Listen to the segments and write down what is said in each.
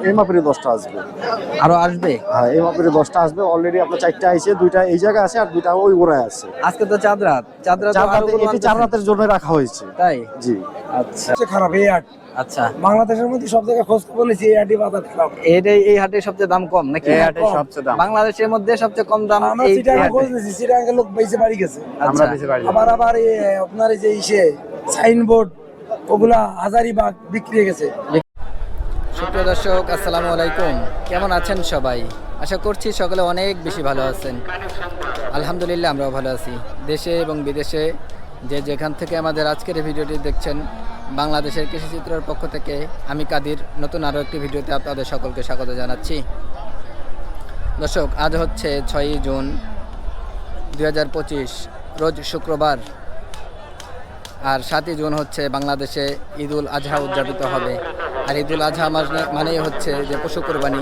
এই মাপেরই 10টা আসবে। আরো আসবে? হ্যাঁ, এই মাপেরই 10টা আসবে। অলরেডি আপনার 4টা আইছে, 2টা এই জায়গায় আছে আর 2টা ওই গোড়ায় আছে। আজকে তো চাঁদ রাত, চাঁদ রাত এটি 4 রাতের জন্য রাখা হয়েছে। তাই? জি। আচ্ছা খারাপ এই হাট। আচ্ছা, বাংলাদেশের মধ্যে সব জায়গায় খোঁজ বলেছি এই হাটই বাজার খারাপ। এই হাটের সবচেয়ে দাম কম নাকি? এই হাটে সবচেয়ে দাম। বাংলাদেশের মধ্যে সবচেয়ে কম দাম আমরা এই চিটাগাং হাটে। খোঁজ নিয়েছি, চিটাগাংয়ের লোক বেঁচে বাড়ি গেছে। আচ্ছা, আবার এই আপনার এই যে ইসে সাইনবোর্ড ওগুলা হাজারিবাগ বিক্রি হয়ে গেছে। সুপ্রিয় দর্শক, আসসালামু আলাইকুম। কেমন আছেন সবাই? আশা করছি সকলে অনেক বেশি ভালো আছেন। আলহামদুলিল্লাহ আমরাও ভালো আছি। দেশে এবং বিদেশে যে যেখান থেকে আমাদের আজকের এই ভিডিওটি দেখছেন, বাংলাদেশের কৃষিচিত্রের পক্ষ থেকে আমি কাদির নতুন আরও একটি ভিডিওতে আপনাদের সকলকে স্বাগত জানাচ্ছি। দর্শক, আজ হচ্ছে 6ই জুন 2025, রোজ শুক্রবার। আর 7ই জুন হচ্ছে বাংলাদেশে ঈদুল আজহা উদযাপিত হবে। আর ঈদুল আজহা মানেই হচ্ছে যে পশু কোরবানি।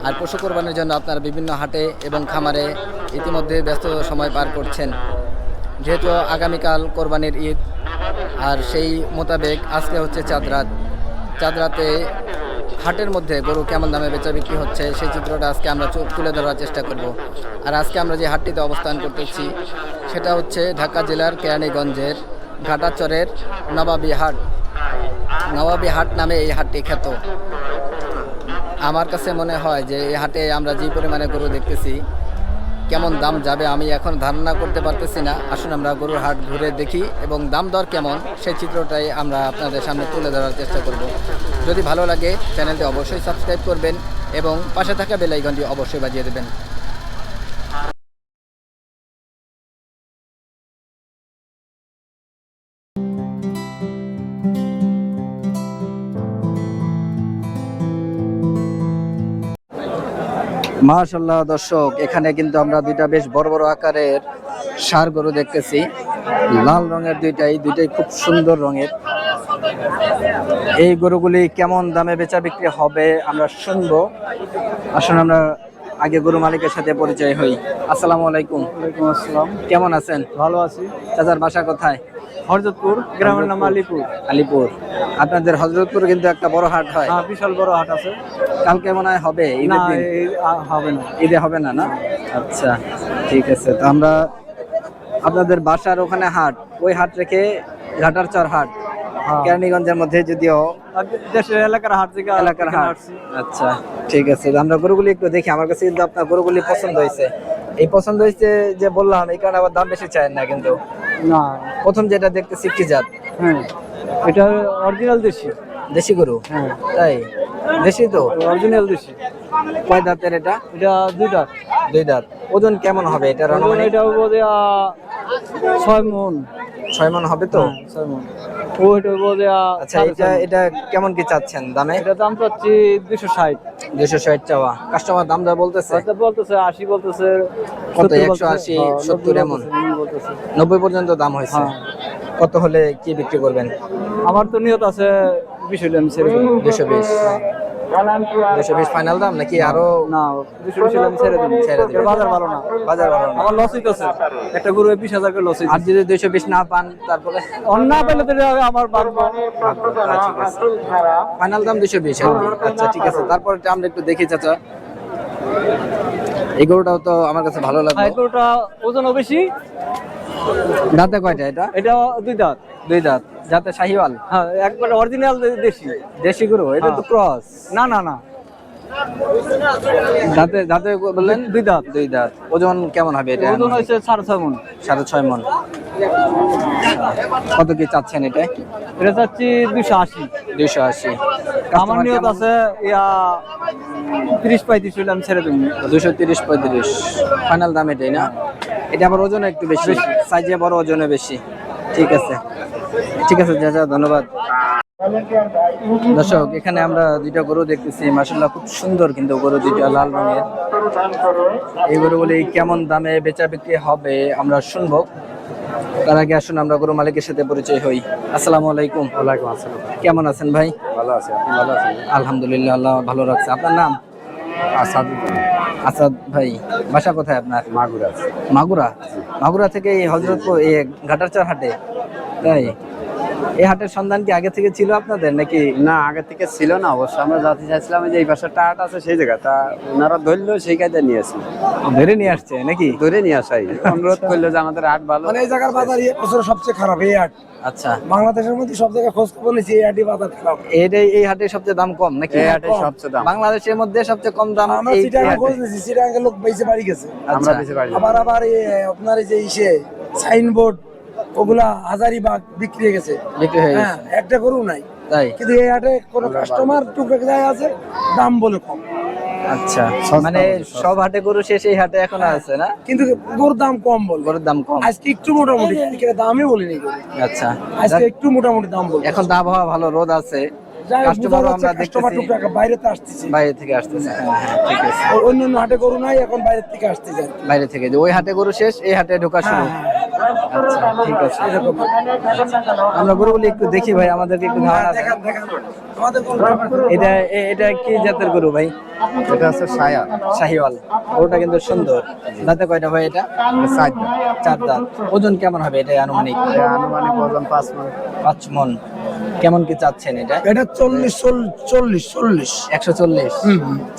আর পশু কোরবানির জন্য আপনারা বিভিন্ন হাটে এবং খামারে ইতিমধ্যে ব্যস্ত সময় পার করছেন। যেহেতু আগামীকাল কোরবানির ঈদ, আর সেই মোতাবেক আজকে হচ্ছে চাঁদ রাত। চাঁদ রাতে হাটের মধ্যে গরু কেমন দামে বেচা বিক্রি হচ্ছে সেই চিত্রটা আজকে আমরা তুলে ধরার চেষ্টা করব। আর আজকে আমরা যে হাটটিতে অবস্থান করতেছি সেটা হচ্ছে ঢাকা জেলার কেরানীগঞ্জের ঘাটাচরের নবাবী হাট। নবাবী হাট নামে এই হাটটি খ্যাত। আমার কাছে মনে হয় যে এই হাটে আমরা যে পরিমাণে গরু দেখতেছি, কেমন দাম যাবে আমি এখন ধারণা করতে পারতেছি না। আসুন আমরা গরুর হাট ঘুরে দেখি এবং দাম দর কেমন সেই চিত্রটাই আমরা আপনাদের সামনে তুলে ধরার চেষ্টা করব। যদি ভালো লাগে চ্যানেলটি অবশ্যই সাবস্ক্রাইব করবেন এবং পাশে থাকা বেল আইকনটি অবশ্যই বাজিয়ে দেবেন। মাশাআল্লাহ দর্শক, এখানে কিন্তু আমরা দুইটা বেশ বড় বড় আকারের ষাঁড় গরু দেখতেছি। লাল রঙের দুইটাই খুব সুন্দর রঙের। এই গরুগুলি কেমন দামে বেচা বিক্রি হবে আমরা শুনবো। আসুন আমরা আগে গরু মালিকের সাথে পরিচয় হই। আসসালামু আলাইকুম। ওয়ালাইকুম আসসালাম। কেমন আছেন? ভালো আছি। চাচার বাসা কোথায়? হরজতপুর, গ্রামের নাম আলিপুর। আলিপুর। আপনাদের হযরতপুর কিন্তু একটা বড় হাট হয়। হ্যাঁ, বিশাল বড় হাট আছে। কালকে মনে হয় হবে না, ঈদের দিন? হবে না। ঈদে হবে না, না? আচ্ছা, ঠিক আছে। তো আমরা আপনাদের বাসার ওখানে হাট, ওই হাট রেখে ঘাটারচর হাট কেরানীগঞ্জের মধ্যে, যদিও দেশের এলাকার হাট থেকে এলাকার হাট। আচ্ছা, ঠিক আছে। তো আমরা গরুগুলি একটু দেখি। আমার কাছে কিন্তু আপনার গরুগুলি পছন্দ হয়েছে। এই পছন্দ হয়েছে যে বললাম, এই কারণে আবার দাম বেশি চায় না কিন্তু। না, প্রথম যেটা দেখতেছি কি জাত? হ্যাঁ, এটা অরিজিনাল দেশি। দেশি গরু? হ্যাঁ, তাই? দেশি তো? অরিজিনাল দেশি। কয় দাঁতের এটা? এটা 2 দাঁত। 2 দাঁত। ওজন কেমন হবে এটার? এটা বোধ 6 মণ। 6 মণ হবে তো? 6 মণ। ওইটা বোধ আচ্ছা, এটা কেমন কি চাচ্ছেন দামে? এটা দাম চাচ্ছি 260। 260 চাওয়া। কাস্টমার দাম দর বলতেছে? বলতেছে 80, বলতেছে কত? 70, 180, 70 এমন? বলতেছে। 90 পর্যন্ত দাম হয়েছে। হ্যাঁ। কত হলে কি বিক্রি করবেন? আমার তো নিয়ত আছে 20 হলে আমি ছেড়ে দেব। 220। 220 ফাইনাল দাম নাকি আরো? না, 220 হলে আমি ছেড়ে দেব। ছেড়ে দিবেন। বাজার ভালো না। বাজার ভালো না। আমার লস হইতাছে। একটা গরু 20,000 করে লস আর হইতাছে। যদি 220 না পান তারপরে? অন্য পেলে তো আমার বাড়বো। ফাইনাল দাম 220। আচ্ছা, ঠিক আছে। তারপরে আমরা একটু দেখি চাচা। এই গরুটাও তো আমার কাছে ভালো লাগলো। এই গরুটা ওজনও বেশি। দাঁতে কয়টা এটা? এটা 2 দাঁত। 2 দাঁত। যাতে শাহিওয়াল? হ্যাঁ, একবারে অরিজিনাল দেশি। দেশি গরু? এটা তো ক্রস। না না না, দাঁতে বললেন? 2 দাঁত। 2 দাঁত। ওজন কেমন হবে এটা? ওজন হচ্ছে 6.5 মণ। 6.5 মণ। কত কি চাচ্ছেন এটা? এটা চাচ্ছি 280। 280। আমার নিয়ত আছে 30-35 হলে আমি ছেড়ে দেব। 230-35 ফাইনাল দাম এটাই, না? এটা আবার ওজন একটু বেশি, সাইজে বড়, ওজনে বেশি। ঠিক আছে, ঠিক আছে চাচা, ধন্যবাদ। দর্শক, এখানে আমরা 2টা গরু দেখতেছি। মাশাআল্লাহ, খুব সুন্দর কিন্তু গরু 2টা, লাল রঙের। এই গরুগুলি কেমন দামে বেচা বিক্রি হবে আমরা শুনবো। তার আগে আসুন আমরা গরু মালিকের সাথে পরিচয় হই। আসসালামু আলাইকুম। ওয়ালাইকুম আসসালাম। কেমন আছেন ভাই? ভালো আছে, আপনি ভালো আছেন? আলহামদুলিল্লাহ, আল্লাহ ভালো রাখছে। আপনার নাম? আসাদ। আসাদ ভাই। বাসা কোথায় আপনার? মাগুরা। মাগুরা? মাগুরা থেকে এই হযরতপুর এই ঘাটারচর হাটে? তাই? এই হাটের সন্ধান কি আগে থেকে ছিল আপনাদের নাকি? না, আগে থেকে ছিল না অবশ্য। আমরা যাতে চাইছিলাম যে এই পাশে হাট আছে সেই জায়গা, তা ওনারা ধরলো, সেই কাজে নিয়ে আসি, ধরে নিয়ে আসছে নাকি? ধরে নিয়ে আসাই। অনুরোধ করলো যে আমাদের হাট ভালো। মানে এই জায়গার বাজার এই বছর সবচেয়ে খারাপ এই হাট। আচ্ছা, বাংলাদেশের মধ্যে সব জায়গায় খোঁজ খবর নিয়েছি, এই হাটই বাজার খারাপ। এই হাটের সবচেয়ে দাম কম নাকি? এই হাটে সবচেয়ে দাম। বাংলাদেশের মধ্যে সবচেয়ে কম দাম আমরা এই চিটাগাং হাটে। খোঁজ নিয়েছি, চিটাগাং লোক বেঁচে বাড়ি গেছে। আমরা আচ্ছা, বেশি পারি। আবার আপনার এই যে ইসে সাইনবোর্ড ওগুলা হাজারিবাগ বিক্রি হয়ে গেছে। বিক্রি হয়ে হ্যাঁ, গেছে একটা গরু নাই। তাই? কিন্তু এই হাটে কোনো কাস্টমার টুকটাক যায় আছে, দাম বলে কম। আচ্ছা, মানে সব হাটে গরু শেষ, এই হাটে এখনো আছে না? কিন্তু গরুর দাম কম বলবো। গরুর দাম কম। আজকে একটু মোটামুটি, দামই বলিনি গরু। আচ্ছা, আজকে একটু মোটামুটি দাম বলবো। এখন তো আবহাওয়া ভালো, রোদ আছে, কাস্টমার কাস্টমারও আমরা কাস্টমার দেখতেছি টুকটাক বাইরে তো আসতেছে। বাইরে থেকে আসতেছে। হ্যাঁ, হ্যাঁ, ঠিক আছে। অন্য হাটে গরু নাই, এখন বাইরে থেকে আসতেছে। বাইরে থেকে যে ওই হাটে গরু শেষ, এই হাটে ঢোকা শুরু। আচ্ছা, ঠিক আছে। এরকম। আমরা গরুগুলি একটু দেখি ভাই, আমাদেরকে একটু ধারণা দেন। দেখান দেখান আমাদের গরু। এটা কি জাতের গরু ভাই? এটা আছে সায়া, শাহিওয়াল। গরুটা কিন্তু সুন্দর। দাঁতে কয়টা ভাই এটা? 4 দাঁত। ওজন কেমন হবে এটা আনুমানিক? আনুমানিক ওজন 5 মণ। 5 মণ। কেমন কি চাচ্ছেন এটা? এটা 40 140।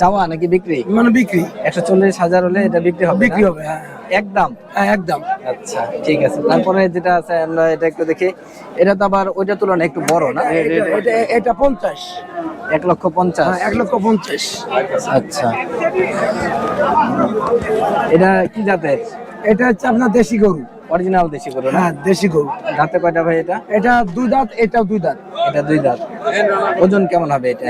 চাওয়া নাকি বিক্রি? মানে বিক্রি 140,000 হলে এটা বিক্রি হবে? বিক্রি না? হবে, হ্যাঁ একদম। হ্যাঁ একদম। আচ্ছা, ঠিক আছে। তারপরে যেটা আছে আমরা এটা একটু দেখি। এটা তো আবার ওইটার তুলনায় একটু বড় না? এটা 50। 1,50,000। হ্যাঁ, 1,50,000। আচ্ছা, এটা কি জাতের? এটা হচ্ছে আপনার দেশি গরু। অরিজিনাল দেশি গরু না? হ্যাঁ, দেশি গরু। দাঁতে কয়টা ভাই এটা? এটা 2 দাঁত, এটাও 2 দাঁত। এটা 2 দাঁত। ওজন কেমন হবে এটা?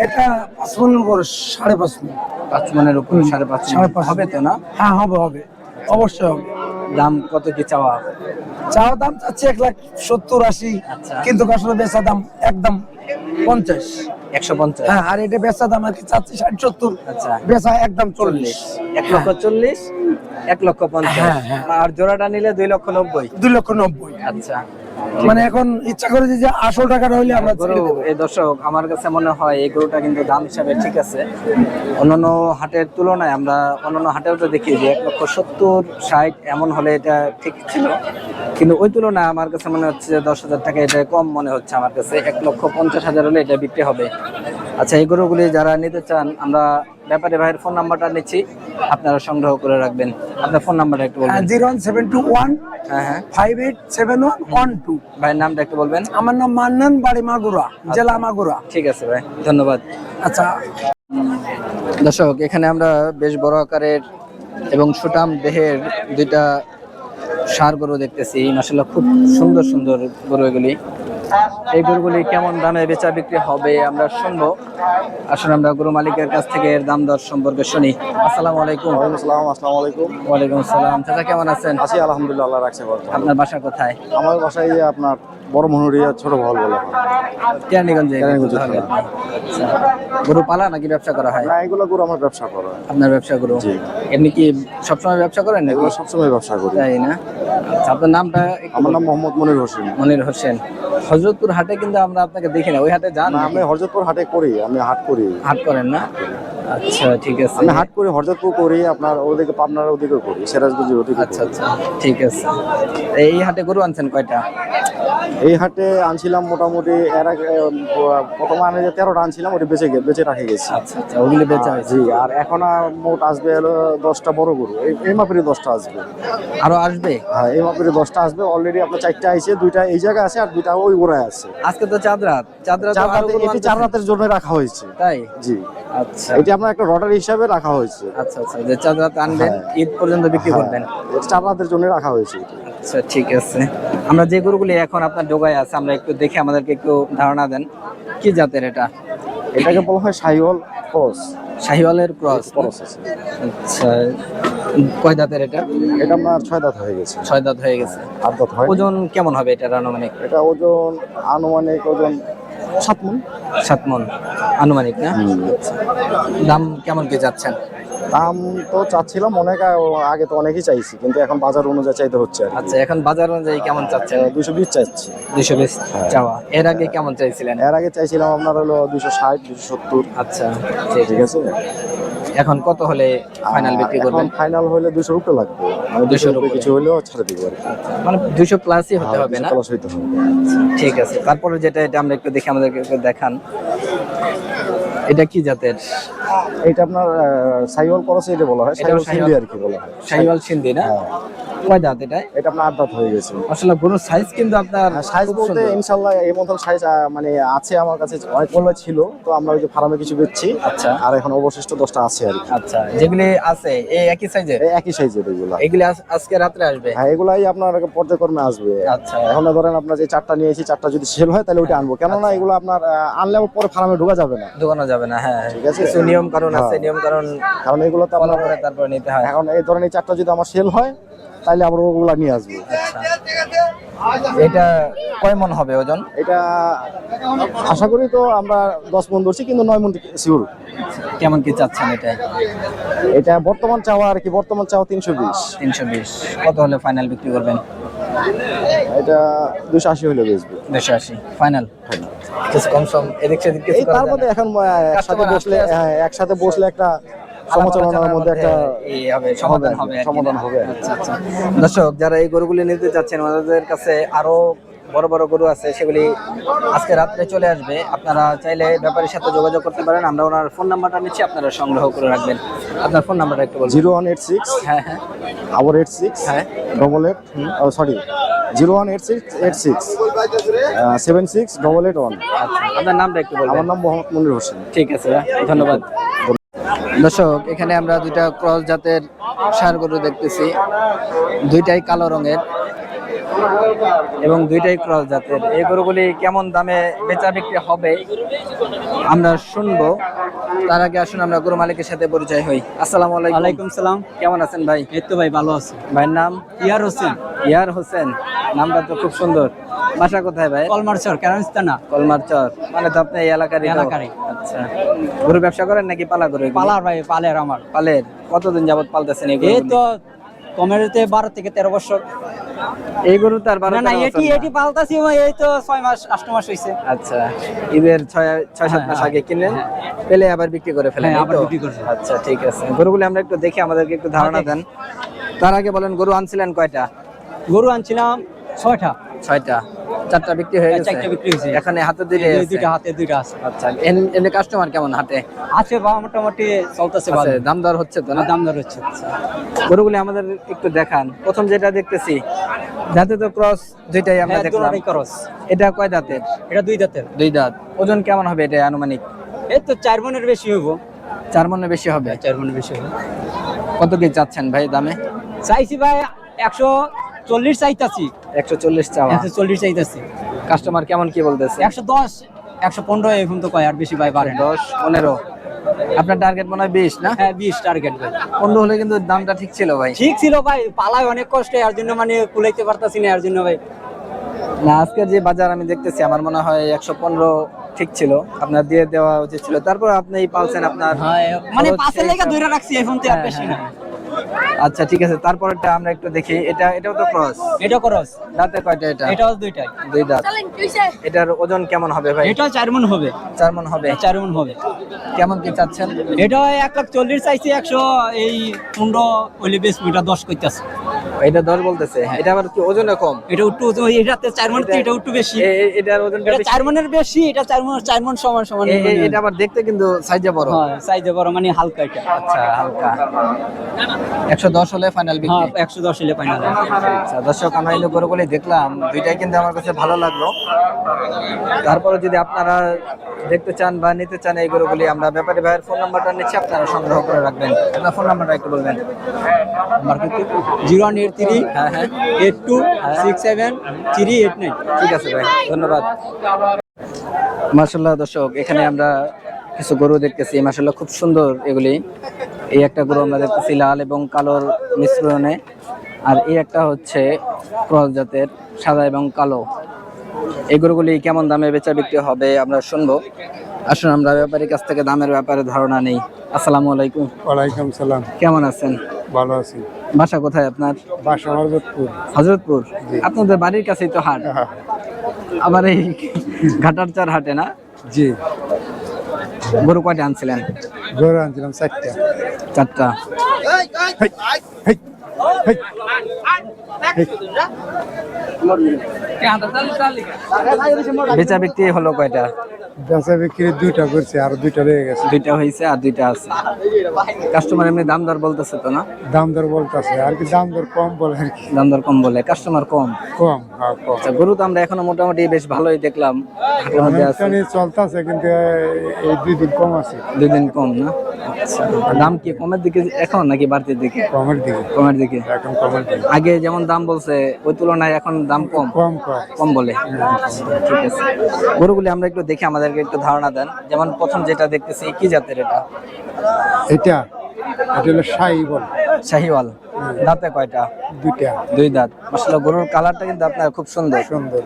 এটা 5 মণের উপর, 5.5 মণ। 5 মণের উপর, 5.5 5.5 হবে তো না? হ্যাঁ, হবে অবশ্যই হবে। দাম কত কি চাওয়া? চাওয়া দাম চাচ্ছে 1,70,80। আচ্ছা। কিন্তু আসলে বেচা দাম একদম 50। 150। হ্যাঁ, আর এটা বেচা দাম আর কি চাচ্ছে 60-70। আচ্ছা, বেচা একদম 40। 1,40,000, 1,50,000। হ্যাঁ, হ্যাঁ। আর জোড়াটা নিলে 2,90,000। 2,90,000। আচ্ছা, মানে এখন ইচ্ছা করে যে আসল টাকাটা হইলে আমরা গরু ছেড়ে দেবো। এই দর্শক, আমার কাছে মনে হয় এই গরুটা কিন্তু দাম হিসাবে ঠিক আছে। অন্যান্য হাটের তুলনায় আমরা অন্যান্য হাটেও তো দেখি যে 1,70,60 এমন হলে এটা ঠিক ছিল, কিন্তু ওই তুলনায় আমার কাছে মনে হচ্ছে যে 10,000 টাকা এটা কম মনে হচ্ছে আমার কাছে। 1,50,000 হলে এটা বিক্রি হবে। আচ্ছা, এই গরুগুলি যারা নিতে চান, আমরা ব্যাপারী ভাইয়ের ফোন নাম্বারটা নিচ্ছি, আপনারা সংগ্রহ করে রাখবেন। আপনার ফোন নাম্বারটা একটু বলবেন। 01721 হ্যাঁ, হ্যাঁ। 587112। ভাইয়ের নামটা একটু বলবেন। আমার নাম মান্নান, বাড়ি মাগুরা, জেলা মাগুরা। ঠিক আছে ভাই, ধন্যবাদ। আচ্ছা, দর্শক, এখানে আমরা বেশ বড় আকারের এবং সুটাম দেহের 2টা ষাঁড় গরু দেখতেছি। মাশাআল্লাহ, খুব সুন্দর সুন্দর গরু এগুলি। এই গরুগুলি কেমন দামে বেচা বিক্রি হবে আমরা শুনবো। আসলে আমরা গরু মালিকের কাছ থেকে এর দাম দর সম্পর্কে শুনি। আসসালামু আলাইকুম। আসসালামু আলাইকুম। ওয়ালাইকুম আসসালাম। চাচা কেমন আছেন? আছি আলহামদুলিল্লাহ, আল্লাহ রাখছে বর্তমানে। আপনার বাসা কোথায়? আমার বাসায় যে আপনার বড় মনুরিয়া ছোট ভল বলে হয়। কেরানীগঞ্জে। কেরানীগঞ্জে। আচ্ছা, গরু পালা নাকি ব্যবসা করা হয়? না, এগুলো গরু আমার ব্যবসা করা হয়। আপনার ব্যবসা গরু? জি। এমনি কি সবসময় ব্যবসা করেন নাকি? এগুলো সবসময় ব্যবসা করি। তাই না? আচ্ছা, আপনার নামটা একটু আমার নাম মোহাম্মদ মনির হোসেন। মনির হোসেন। হযরতপুর হাটে কিন্তু আমরা আপনাকে দেখি না, ওই হাটে যান? না, আমি হরজতপুর হাটে করি, আমি হাট করি। হাট করেন না? আচ্ছা, ঠিক আছে। আমি হাট করি, হরজতপুর করি, আপনার ওদিকে পাবনার ওদিকে করি, সিরাজগঞ্জের ওদিকে আচ্ছা, করি। আচ্ছা, ঠিক আছে। এই হাটে গরু আনছেন কয়টা? এই হাটে আনছিলাম মোটামুটি এর আগে প্রথমে আনে যে 13টা আনছিলাম, ওটা বেঁচে রাখে গেছি। আচ্ছা, আচ্ছা, ওগুলি বেচা হয়েছে। জি, আর এখন মোট আসবে হলো 10টা বড় গরু। এই মাপেরই 10টা আসবে। আরো আসবে? হ্যাঁ, এই মাপেরই 10টা আসবে। অলরেডি আপনার 4টা আইছে, 2টা এই জায়গায় আছে আর 2টা ওই গোড়ায় আছে। আজকে তো চাঁদ রাত এটি 4 রাতের জন্য রাখা হয়েছে। তাই? জি, আচ্ছা, এটি আপনার একটা রটার হিসাবে রাখা হয়েছে। আচ্ছা, আচ্ছা, যে চাঁদ রাত আনবেন, হ্যাঁ। ঈদ পর্যন্ত বিক্রি করবেন। 4 রাতের জন্য রাখা হয়েছে এটি। আচ্ছা, ঠিক আছে। আমরা যে গরুগুলি এখন আপনার ডোগায় আছে, আমরা একটু দেখে আমাদেরকে একটু ধারণা দেন কি জাতের এটা? এটাকে বলা হয় শাহিওয়াল ক্রস। শাহিওয়ালের ক্রস? ক্রস আছে। আচ্ছা, কয় দাঁতের এটা? এটা আপনার 6 দাঁত হয়ে গেছে। 6 দাঁত হয়ে গেছে। 8 দাঁত হয়। ওজন কেমন হবে এটা আনুমানিক? এটা ওজন আনুমানিক ওজন 7 মণ। 7 মণ আনুমানিক না? হুম। আচ্ছা। দাম কেমন কি যাচ্ছেন? দাম তো চাচ্ছিলাম অনেক, আগে তো অনেকই চাইছি, কিন্তু এখন বাজার অনুযায়ী চাইতে হচ্ছে আর আচ্ছা, এখন বাজার অনুযায়ী কেমন চাচ্ছেন? 220 চাচ্ছি। 220 চাওয়া। এর আগে কেমন চাইছিলেন? এর আগে চাইছিলাম আপনার হলো 260 270। আচ্ছা, ঠিক আছে। এখন কত হলে ফাইনাল বিক্রি করবেন? ফাইনাল হলে 200 উপরে লাগবে, মানে 200 200 উপরে কিছু হলেও ছাড়ে দিব আর কি। মানে 200 প্লাসই হতে হবে না? 200 প্লাস হইতে হবে। ঠিক আছে। তারপরে যেটা, এটা আমরা একটু দেখি, আমাদেরকে একটু দেখান। এটা কি জাতের? এইটা আপনার সাইওয়াল করছে, এটা বলা হয় এটাও সাইওয়াল সিন্ধি আর কি বলা হয়। শাহিওয়াল সিন্ধি না? হ্যাঁ। কয় দাঁত এটা? এটা আপনার 8 দাঁত হয়ে গেছে। আসলে গরুর সাইজ কিন্তু আপনার সাইজ খুব বলতে সুন্দর। ইনশাআল্লাহ এই মতন সাইজ মানে আছে আমার কাছে, অনেকগুলো ছিল, তো আমরা ওই যে ফার্মে কিছু বেচছি। আচ্ছা। আর এখন অবশিষ্ট 10টা আছে আর কি। আচ্ছা, যেগুলি আছে এই একই সাইজের? এই একই সাইজের এগুলা। এগুলি আজকে রাত্রে আসবে? হ্যাঁ, এগুলাই আপনার পর্যায়ক্রমে আসবে। আচ্ছা। এখন ধরেন আপনার যে 4টা নিয়েছি, 4টা যদি সেল হয় তাহলে ওইটা আনবো, কেননা এগুলো আপনার আনলে পরে ফার্মে ঢোকা যাবে না। দোকানো যাবে না, হ্যাঁ। ঠিক আছে। কিছু নিয়ম কারণ আছে, হ্যাঁ। নিয়ম কারণ কারণ এগুলো তো ফলো আপনার করে তারপর নিতে হয়। এখন এই ধরেন এই 4টা যদি আমার সেল হয় তাহলে আবার ওগুলা নিয়ে আসবো। এটা কয় মন হবে ওজন? এটা আশা করি তো আমরা 10 মণ ধরছি, কিন্তু 9 মণ শিওর। কেমন কি চাচ্ছেন এটা? এটা বর্তমান চাওয়া আর কি, বর্তমান চাওয়া 320। 320। কত হলে ফাইনাল বিক্রি করবেন? এটা 280 হলে বেচবো। 280 ফাইনাল। কিছু কম সম এদিক সেদিক কিছু এই করা তার যায় মধ্যে না? এখন একসাথে Customer বসলে, আসলে হ্যাঁ, একসাথে বসলে একটা সমালোচনার মধ্যে একটা এই হবে, সমাধান হবে আর কি না? সমাধান হবে। আচ্ছা আচ্ছা। দর্শক, যারা এই গরুগুলি নিতে যাচ্ছেন, ওনাদের কাছে আরো বড় বড় গরু আছে, সেগুলি আজকে রাত্রে চলে আসবে। আপনারা চাইলে ব্যাপারীর সাথে যোগাযোগ করতে পারেন। আমরা ওনার ফোন নাম্বারটা নিচ্ছি, আপনারা সংগ্রহ করে রাখবেন। আপনার ফোন নাম্বারটা একটু বলুন। 0186 হ্যাঁ হ্যাঁ আবার 86 হ্যাঁ। 88 সরি 0186 768881। আচ্ছা, আপনার নামটা একটু বলবেন। আমার নাম মোহাম্মদ মনির হোসেন। ঠিক আছে, ধন্যবাদ। দর্শক, এখানে আমরা দুইটা ক্রস জাতের ষাঁড় গরু দেখতেছি, দুইটাই কালো রঙের এবং দুইটাই ক্রস জাতের। এই গরুগুলি কেমন দামে বেচা বিক্রি হবে আমরা শুনবো। তার আগে আসুন আমরা গরু মালিকের সাথে পরিচয় হই। আসসালামু আলাইকুম। ওয়ালাইকুম সালাম। কেমন আছেন ভাই? এই তো ভাই ভালো আছে। ভাইয়ের নাম? ইয়ার হোসেন। ইয়ার হোসেন, নামটা তো খুব সুন্দর। বাসা কোথায় ভাই? কলমারচর কেরানিস্তানা। কলমারচর, মানে তো আপনি এই এলাকারই তো? এলাকারই। আচ্ছা, গরু ব্যবসা করেন নাকি পালা গরু? পালার ভাই, পালের আমার। পালের। কতদিন যাবত পালতেছেন এই এই গরুগুলি? তো কমেরতে 12 থেকে 13 বছর। এই গরু তার 12 না না, 13 এটি বছর না। এটি পালতাছি ভাই, এই তো 6 মাস 8 মাস হইছে। আচ্ছা, ঈদের 6-7 মাস আগে কিনেন, পেলে আবার বিক্রি করে ফেলেন? হ্যাঁ, এই আবার তো? বিক্রি করছি। আচ্ছা, ঠিক আছে। গরুগুলি আমরা একটু দেখি, আমাদেরকে একটু ধারণা দেন। তার আগে বলেন, গরু আনছিলেন কয়টা? গরু আনছিলাম 6টা। 6টা। 4টা বিক্রি হয়ে গেছে? 4টা বিক্রি হয়েছে। এখানে হাতে দুইটা এই আছে? দুইটা হাতে দুইটা আছে। আচ্ছা, এমনি কাস্টমার কেমন হাটে আছে বা মোটামুটি চলতেছে ভালো। আছে? দাম দর হচ্ছে তো না? দাম দর হচ্ছে। গরুগুলি আমাদের একটু দেখান। প্রথম যেটা দেখতেছি, দাঁতে তো ক্রস দুইটাই আমরা হ্যাঁ, দেখলাম। দুটোই খরচ। এটা কয় দাঁতের? এটা 2 দাঁতের। 2 দাঁত। ওজন কেমন হবে এটা আনুমানিক? এই তো 4 মণের বেশি হইব। 4 মণের বেশি হবে? 4 মণের বেশি হবে। কত কি চাচ্ছেন ভাই দামে? চাইছি ভাই 140 চাইতাছি। 140 চাওয়া। 140 চাইতাছি। কাস্টমার কেমন কি বলতেছে? 110 115 এখন তো কয়, আর বেশি ভাই পারে না। 10 15। আপনার টার্গেট মনে হয় 20 না? হ্যাঁ 20 টার্গেট ভাই। 15 হলে কিন্তু দামটা ঠিক ছিল ভাই। ঠিক ছিল ভাই, পালায় অনেক কষ্ট, এর জন্য মানে কুলাইতে পারতাছি না, এর জন্য ভাই। না, আজকের যে বাজার আমি দেখতেছি, আমার মনে হয় 115 ঠিক ছিল, আপনার দিয়ে দেওয়া উচিত ছিল। তারপর আপনি পালছেন আপনার মানে খরচ পাশের সেই লেগে হিসাবে। ধরে রাখছি, এখন তো আর হ্যাঁ, বেশি না। হ্যাঁ। আচ্ছা, ঠিক আছে। তারপরটা আমরা একটু দেখি। এটাও তো ক্রস। এটা খরচ। দাঁতে কয়টা এটা? এটাও দুইটাই। 2 দাঁত। এটার ওজন কেমন হবে ভাই? এটা 4 মণ হবে। 4 মণ হবে। 4 মণ হবে। কেমন কি চাচ্ছেন? এটা 140 চাইছি, 100 এই 15 হইলে বেশ, এটা 10 কইতাছে। এটা 10 বলতেছে। এটা আবার কি ওজনে কম? এটা একটু এটাতে 4 মণ, এটা একটু বেশি। এটার ওজনটা এটা বেশি। 4 মণের বেশি, এটা 4 মণ সমান সমান। এটা আবার দেখতে কিন্তু সাইজে বড়। হ্যাঁ, সাইজে বড়, মানে হালকা এটা। আচ্ছা, হালকা। 110 হলে ফাইনাল বিক্রি? হ্যাঁ, 110 হলে ফাইনাল। আচ্ছা দর্শক, আমরা এই গরুগুলি দেখলাম, দুইটাই কিন্তু আমার কাছে ভালো লাগলো। তারপরে যদি আপনারা দেখতে চান বা নিতে চান এই গরুগুলি, আমরা ব্যাপারী ভাইয়ের ফোন নাম্বারটা নিচ্ছি, আপনারা সংগ্রহ করে রাখবেন। আপনার ফোন নাম্বারটা একটু বলবেন। আমার কিন্তু 0183 হ্যাঁ হ্যাঁ 82 67 389। ঠিক আছে ভাই, ধন্যবাদ। মাশাআল্লাহ দর্শক, এখানে আমরা কিছু গরু দেখতেছি, মাশাআল্লাহ খুব সুন্দর এগুলি। এই একটা গরু আমরা দেখতেছি লাল এবং কালোর মিশ্রণে, আর এই একটা হচ্ছে ক্রস জাতের সাদা এবং কালো। এই গরুগুলি কেমন দামে বেচা বিক্রি হবে আমরা শুনবো। আসুন আমরা ব্যাপারীর কাছ থেকে দামের ব্যাপারে ধারণা নেই। আসসালামু আলাইকুম। ওয়ালাইকুম সালাম। কেমন আছেন? ভালো আছি। বাসা কোথায় আপনার? বাসা হরজতপুর। হযরতপুর। আপনাদের বাড়ির কাছেই তো হাট। আবার এই ঘাটারচর হাটে না? জি। গরু কয়টা আনছিলেন? গরু আনছিলাম 4টা। 4টা। বেচা বিক্রি হলো কয়টা? বেচা বিক্রি 2টা করছে, আর 2টা রয়ে গেছে। 2টা হয়েছে আর 2টা আছে। কাস্টমার এমনি দাম দর বলতেছে তো না? দাম দর বলতেছে, আর কি দাম দর কম বলে আর কি। দাম দর কম বলে, কাস্টমার কম। কম, হ্যাঁ কম। আচ্ছা, গরু তো আমরা এখনো মোটামুটি বেশ ভালোই দেখলাম হাটের মধ্যে আছে। অনেকখানি চলতেছে, কিন্তু এই 2 দিন কম আছে। 2 দিন কম না? আচ্ছা, দাম কি কমের দিকে এখন নাকি বাড়তির দিকে? কমের দিকে। কমের দিকে। এখন কমের দিকে। আগে যেমন দাম বলছে ওই তুলনায় এখন দাম কম। কম কম। কম বলে। ঠিক আছে, গরুগুলি আমরা একটু দেখে আমাদেরকে একটু ধারণা দেন। যেমন প্রথম যেটা দেখতেছি, কি জাতের এটা? এটা হলো শাহিওয়াল। শাহিওয়াল। দাঁতে কয়টা? 2টা। 2 দাঁত। মাশাআল্লাহ, গরুর কালারটা কিন্তু আপনার খুব সুন্দর। সুন্দর।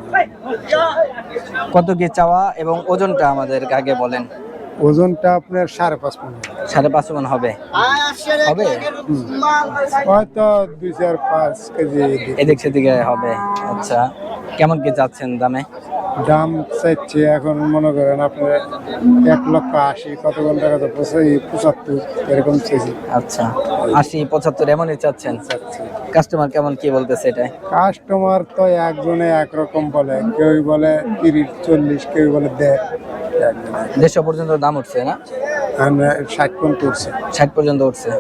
কত কি চাওয়া এবং ওজনটা আমাদের আগে বলেন। ওজনটা আপনার 5.5 মণ। 5.5 মণ হবে? হবে হয়তো 2-4-5 কেজি এদিক সেদিকে হবে। আচ্ছা, কেমন কি যাচ্ছেন দামে? দাম চাইছে এখন মনে করেন আপনার 1,80,000, কত কোন টাকা তো 75 এরকম চাইছি। আচ্ছা, 80-75 এমনই চাচ্ছেন? কাস্টমার কেমন কি বলতেছে এটা? কাস্টমার তো একজনে একরকম বলে, কেউ বলে 30-40, কেউ বলে 1.5। 150 পর্যন্ত দাম উঠছে না? 60 পর্যন্ত উঠছে। 60 পর্যন্ত উঠছে।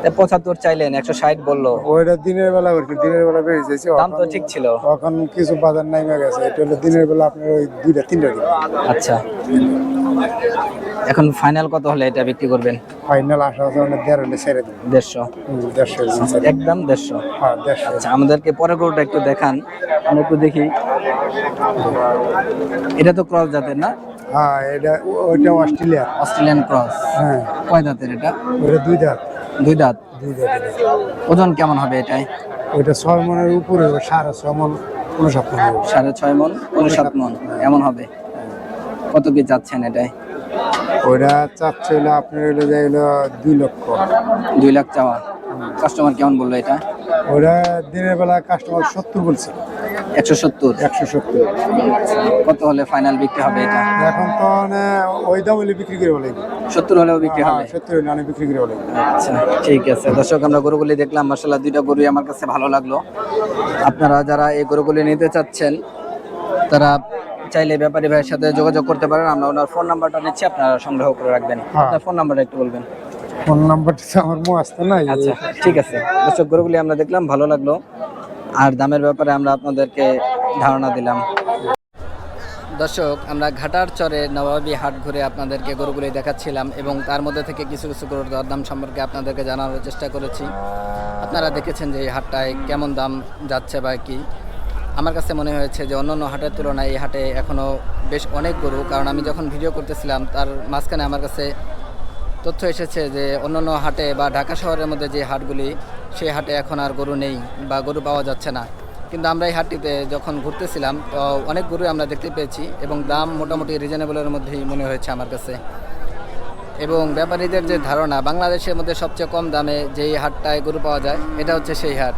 75 চাইলেন, 160 বললো। ওইটা দিনের বেলা উঠছে, দিনের বেলা বেড়ে যাচ্ছে। দাম তো ঠিক ছিল। তখন কিছু বাজার নাইমে গেছে। এটা হলো দিনের বেলা আপনার ওই 2-3টা দিন। আচ্ছা, এখন ফাইনাল কত হলে এটা বিক্রি করবেন? ফাইনাল আশা আছে 1.5 হলে ছেড়ে দেবেন। 150। একদম 150। হ্যাঁ 150। আচ্ছা, আমাদেরকে পরের গরুটা একটু দেখান, আমরা একটু দেখি। এটা তো ক্রস জাতের না? হ্যাঁ, ওইটা অস্ট্রেলিয়া। Australian cross. হ্যাঁ। কয় দাঁতের এটা? ওইটা 2 দাঁত। 2 দাঁত। 2 দাঁত। ওজন কেমন হবে এটাই? ওইটা 6 মণের উপরে, 6.5 মণ, 59 মণ। 6.5 মণ, 59 মণ এমন হবে। কত কি যাচ্ছেন এটাই? ওইটা চাচ্ছে হলো আপনার হলো যে হলো 2 লক্ষ। 2 লাখ চাওয়া। কাস্টমার কেমন বললো এটা? ওরা দিনের বেলা কাস্টমার 70 বলছে। 170। 170। কত হলে ফাইনাল বিক্রি হবে এটা? এখন তো ওই দাম হলে বিক্রি করে বলে। 70 হলেও বিক্রি হবে? 70 হলে অনেক বিক্রি করে বলে। আচ্ছা, ঠিক আছে। দর্শক, আমরা গরুগুলি দেখলাম, মাশাআল্লাহ 2টা গরুই আমার কাছে ভালো লাগলো। আপনারা যারা এই গরুগুলি নিতে চাচ্ছেন তারা চাইলে ব্যাপারী ভাইয়ের সাথে যোগাযোগ করতে পারেন। আমরা ওনার ফোন নাম্বারটা নিচ্ছি, আপনারা সংগ্রহ করে রাখবেন। আপনার ফোন নাম্বারটা একটু বলবেন। ফোন নাম্বারটা তো আমার মুখস্থ নাই। আচ্ছা, ঠিক আছে। দর্শক, গরুগুলি আমরা দেখলাম, ভালো লাগলো, আর দামের ব্যাপারে আমরা আপনাদেরকে ধারণা দিলাম। দর্শক, আমরা ঘাটারচরে নবাবী হাট ঘুরে আপনাদেরকে গরুগুলি দেখাচ্ছিলাম এবং তার মধ্যে থেকে কিছু কিছু গরুর দরদাম সম্পর্কে আপনাদেরকে জানানোর চেষ্টা করেছি। আপনারা দেখেছেন যে এই হাটটায় কেমন দাম যাচ্ছে বা কি। আমার কাছে মনে হয়েছে যে অন্যান্য হাটের তুলনায় এই হাটে এখনও বেশ অনেক গরু, কারণ আমি যখন ভিডিও করতেছিলাম তার মাঝখানে আমার কাছে তথ্য এসেছে যে অন্যান্য হাটে বা ঢাকা শহরের মধ্যে যে হাটগুলি, সেই হাটে এখন আর গরু নেই বা গরু পাওয়া যাচ্ছে না। কিন্তু আমরা এই হাটটিতে যখন ঘুরতেছিলাম তো অনেক গরু আমরা দেখতে পেয়েছি এবং দাম মোটামুটি রিজনেবলের মধ্যেই মনে হয়েছে আমার কাছে। এবং ব্যাপারীদের যে ধারণা বাংলাদেশের মধ্যে সবচেয়ে কম দামে যেই হাটটায় গরু পাওয়া যায়, এটা হচ্ছে সেই হাট।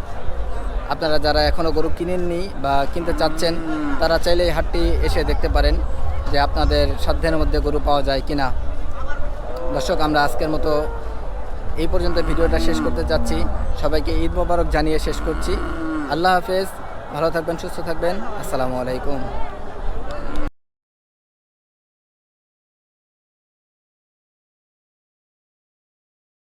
আপনারা যারা এখনও গরু কিনেননি বা কিনতে চাচ্ছেন তারা চাইলে এই হাটটি এসে দেখতে পারেন যে আপনাদের সাধ্যের মধ্যে গরু পাওয়া যায় কিনা। দর্শক, আমরা আজকের মতো এই পর্যন্ত ভিডিওটা শেষ করতে চাচ্ছি। সবাইকে ঈদ মোবারক জানিয়ে শেষ করছি। আল্লাহ হাফেজ, ভালো থাকবেন, সুস্থ থাকবেন। আসসালামু আলাইকুম।